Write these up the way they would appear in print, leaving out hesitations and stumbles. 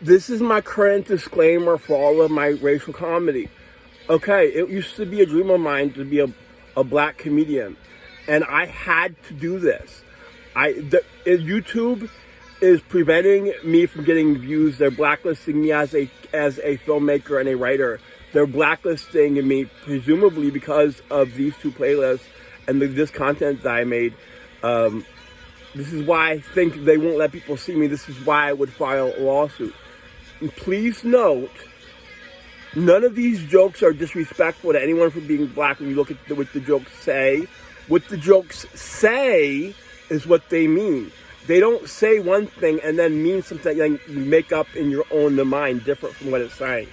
This is my current disclaimer for all of my racial comedy. Okay, it used to be a dream of mine to be a black comedian, and I had to do this. YouTube is preventing me from getting views. They're blacklisting me as a filmmaker and a writer. They're blacklisting me presumably because of these two playlists and this content that I made. This is why I think they won't let people see me. This is why I would file a lawsuit. And please note, none of these jokes are disrespectful to anyone for being black. When you look at what the jokes say, what the jokes say is what they mean. They don't say one thing and then mean something that you make up in your own mind different from what it's saying.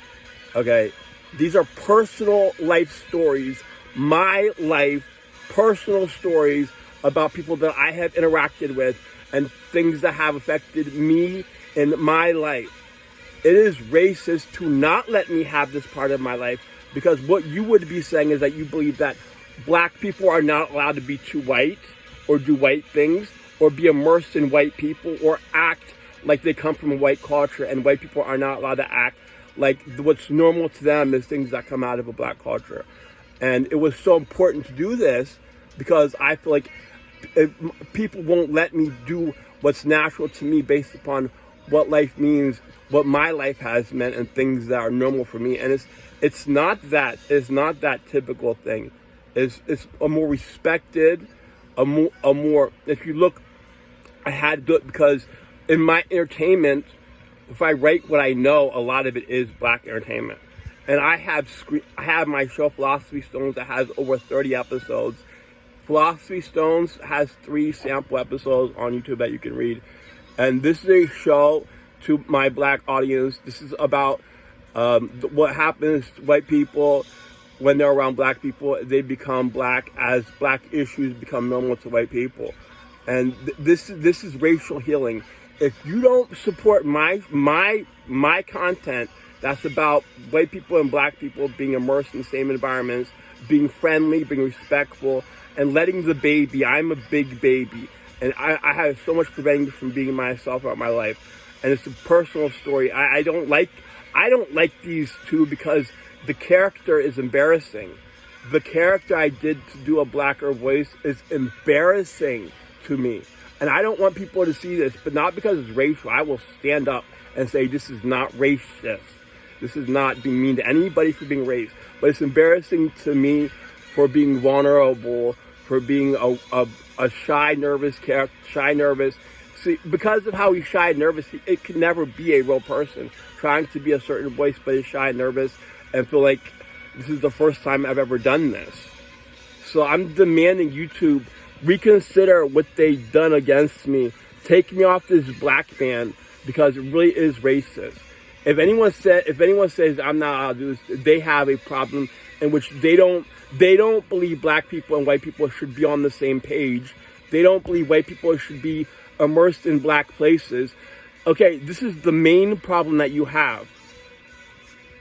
Okay? These are personal life stories, my life, personal stories about people that I have interacted with and things that have affected me in my life. It is racist to not let me have this part of my life, because what you would be saying is that you believe that black people are not allowed to be too white or do white things or be immersed in white people or act like they come from a white culture, and white people are not allowed to act like what's normal to them is things that come out of a black culture. And it was so important to do this because I feel like people won't let me do what's natural to me based upon what life means, what my life has meant, and things that are normal for me. And it's not that typical thing. It's a more respected, a more if you look, I had to do it because in my entertainment, if I write what I know, a lot of it is black entertainment. And I have my show Philosophy Stones that has over 30 episodes. Philosophy Stones has 3 sample episodes on YouTube that you can read. And this is a show to my black audience. This is about what happens to white people when they're around black people. They become black as black issues become normal to white people. And this is racial healing. If you don't support my content that's about white people and black people being immersed in the same environments, being friendly, being respectful, and letting the baby, I'm a big baby, and I have so much preventing me from being myself throughout my life. And it's a personal story. I don't like these two because the character is embarrassing. The character I did to do a blacker voice is embarrassing to me. And I don't want people to see this, but not because it's racial. I will stand up and say this is not racist. This is not being mean to anybody for being racist. But it's embarrassing to me for being vulnerable, for being a shy, nervous character, See, because of how he's shy and nervous, it can never be a real person trying to be a certain voice, but is shy and nervous and feel like this is the first time I've ever done this. So I'm demanding YouTube reconsider what they've done against me. Take me off this black man because it really is racist. If anyone says I'm not allowed to do this, they have a problem in which they don't believe black people and white people should be on the same page. They don't believe white people should be immersed in black places. Okay, this is the main problem that you have.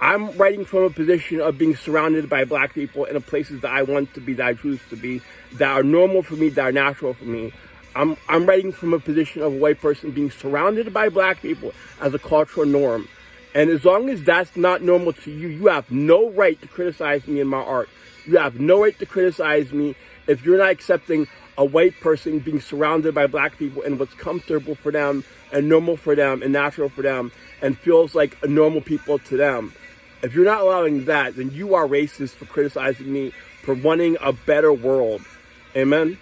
I'm writing from a position of being surrounded by black people in the places that I want to be, that I choose to be, that are normal for me, that are natural for me. I'm writing from a position of a white person being surrounded by black people as a cultural norm. And as long as that's not normal to you, you have no right to criticize me in my art. You have no right to criticize me if you're not accepting a white person being surrounded by black people and what's comfortable for them and normal for them and natural for them and feels like a normal people to them. If you're not allowing that, then you are racist for criticizing me for wanting a better world. Amen?